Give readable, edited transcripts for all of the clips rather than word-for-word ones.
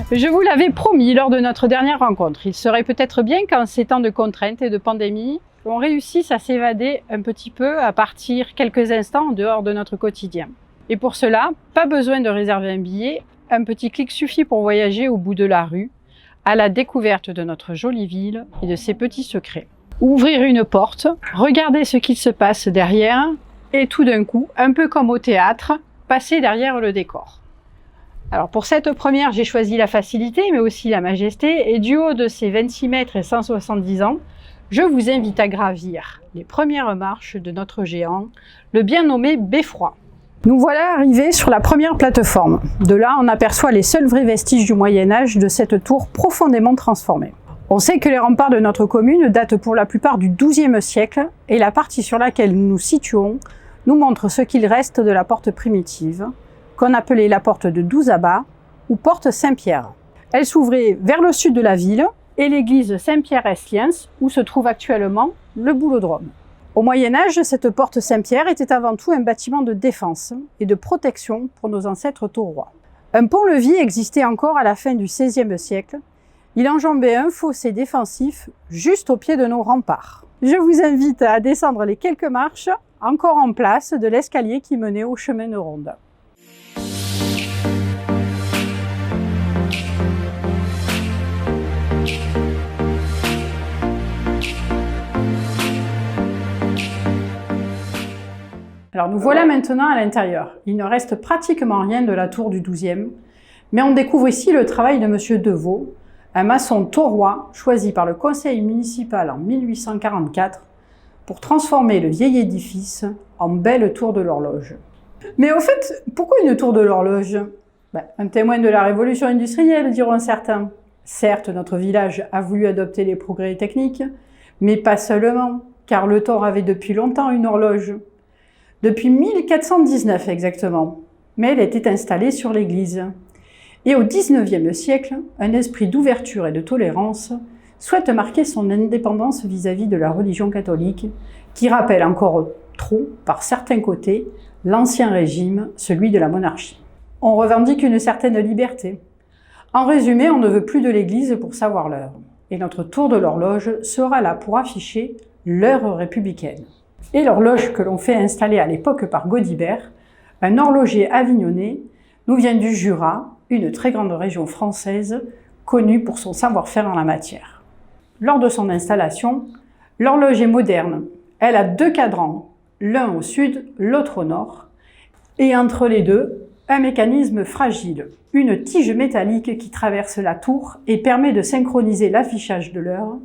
Je vous l'avais promis lors de notre dernière rencontre, il serait peut-être bien qu'en ces temps de contraintes et de pandémie, on réussisse à s'évader un petit peu, à partir quelques instants en dehors de notre quotidien. Et pour cela, pas besoin de réserver un billet, un petit clic suffit pour voyager au bout de la rue, à la découverte de notre jolie ville et de ses petits secrets. Ouvrir une porte, regarder ce qu'il se passe derrière, et tout d'un coup, un peu comme au théâtre, passer derrière le décor. Alors pour cette première, j'ai choisi la facilité, mais aussi la majesté, et du haut de ces 26 mètres et 170 ans, je vous invite à gravir les premières marches de notre géant, le bien nommé Beffroi. Nous voilà arrivés sur la première plateforme. De là, on aperçoit les seuls vrais vestiges du Moyen-Âge de cette tour profondément transformée. On sait que les remparts de notre commune datent pour la plupart du XIIe siècle et la partie sur laquelle nous nous situons nous montre ce qu'il reste de la porte primitive, qu'on appelait la porte de Douzaba ou porte Saint-Pierre. Elle s'ouvrait vers le sud de la ville et l'église Saint-Pierre-Esliens où se trouve actuellement le boulodrome. Au Moyen-Âge, cette porte Saint-Pierre était avant tout un bâtiment de défense et de protection pour nos ancêtres taurois. Un pont-levis existait encore à la fin du XVIe siècle. Il enjambait un fossé défensif juste au pied de nos remparts. Je vous invite à descendre les quelques marches encore en place de l'escalier qui menait au chemin de ronde. Alors nous voilà maintenant à l'intérieur. Il ne reste pratiquement rien de la tour du XIIe, mais on découvre ici le travail de M. Deveau, un maçon taurois choisi par le conseil municipal en 1844 pour transformer le vieil édifice en belle tour de l'horloge. Mais au fait, pourquoi une tour de l'horloge? Un témoin de la révolution industrielle, diront certains. Certes, notre village a voulu adopter les progrès techniques, mais pas seulement, car le Thor avait depuis longtemps une horloge. Depuis 1419 exactement, mais elle était installée sur l'église. Et au XIXe siècle, un esprit d'ouverture et de tolérance souhaite marquer son indépendance vis-à-vis de la religion catholique, qui rappelle encore trop, par certains côtés, l'ancien régime, celui de la monarchie. On revendique une certaine liberté. En résumé, on ne veut plus de l'église pour savoir l'heure. Et notre tour de l'horloge sera là pour afficher l'heure républicaine. Et l'horloge que l'on fait installer à l'époque par Gaudibert, un horloger avignonnais, nous vient du Jura, une très grande région française, connue pour son savoir-faire en la matière. Lors de son installation, l'horloge est moderne. Elle a 2 cadrans, l'un au sud, l'autre au nord, et entre les deux, un mécanisme fragile, une tige métallique qui traverse la tour et permet de synchroniser l'affichage de l'heure,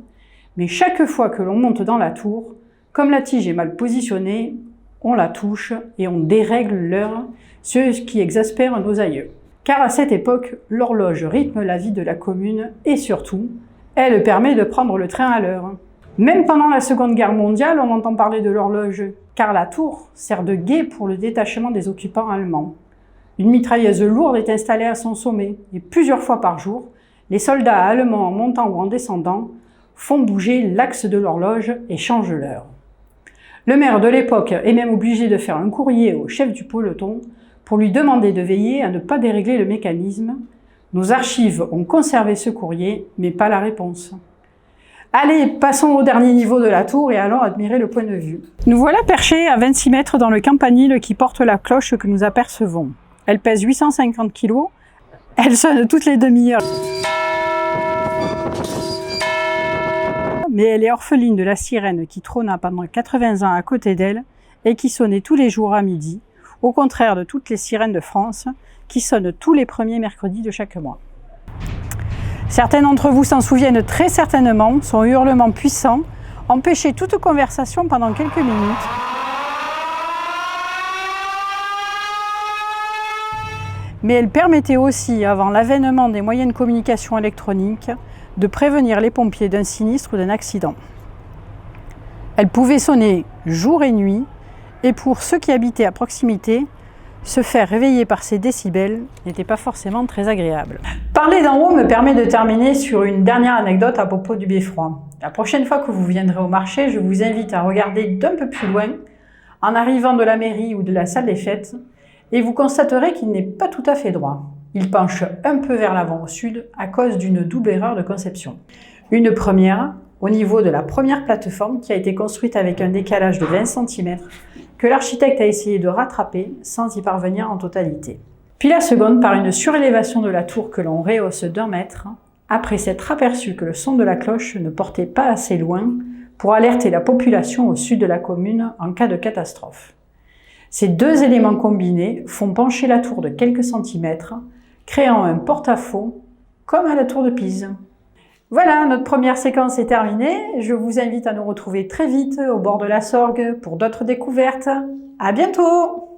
mais chaque fois que l'on monte dans la tour, comme la tige est mal positionnée, on la touche et on dérègle l'heure, ce qui exaspère nos aïeux. Car à cette époque, l'horloge rythme la vie de la commune et surtout, elle permet de prendre le train à l'heure. Même pendant la Seconde Guerre mondiale, on entend parler de l'horloge, car la tour sert de guet pour le détachement des occupants allemands. Une mitrailleuse lourde est installée à son sommet et plusieurs fois par jour, les soldats allemands en montant ou en descendant font bouger l'axe de l'horloge et changent l'heure. Le maire de l'époque est même obligé de faire un courrier au chef du peloton pour lui demander de veiller à ne pas dérégler le mécanisme. Nos archives ont conservé ce courrier, mais pas la réponse. Allez, passons au dernier niveau de la tour et allons admirer le point de vue. Nous voilà perchés à 26 mètres dans le campanile qui porte la cloche que nous apercevons. Elle pèse 850 kg, elle sonne toutes les demi-heures. Mais elle est orpheline de la sirène qui trôna pendant 80 ans à côté d'elle et qui sonnait tous les jours à midi, au contraire de toutes les sirènes de France qui sonnent tous les premiers mercredis de chaque mois. Certains d'entre vous s'en souviennent très certainement, son hurlement puissant empêchait toute conversation pendant quelques minutes. Mais elle permettait aussi, avant l'avènement des moyens de communication électroniques, de prévenir les pompiers d'un sinistre ou d'un accident. Elle pouvait sonner jour et nuit, et pour ceux qui habitaient à proximité, se faire réveiller par ces décibels n'était pas forcément très agréable. Parler d'en haut me permet de terminer sur une dernière anecdote à propos du Beffroi. La prochaine fois que vous viendrez au marché, je vous invite à regarder d'un peu plus loin, en arrivant de la mairie ou de la salle des fêtes, et vous constaterez qu'il n'est pas tout à fait droit. Il penche un peu vers l'avant au sud à cause d'une double erreur de conception. Une première, au niveau de la première plateforme qui a été construite avec un décalage de 20 cm que l'architecte a essayé de rattraper sans y parvenir en totalité. Puis la seconde par une surélévation de la tour que l'on rehausse d'1 mètre après s'être aperçu que le son de la cloche ne portait pas assez loin pour alerter la population au sud de la commune en cas de catastrophe. Ces deux éléments combinés font pencher la tour de quelques centimètres, créant un porte-à-faux comme à la tour de Pise. Voilà, notre première séquence est terminée. Je vous invite à nous retrouver très vite au bord de la Sorgue pour d'autres découvertes. À bientôt!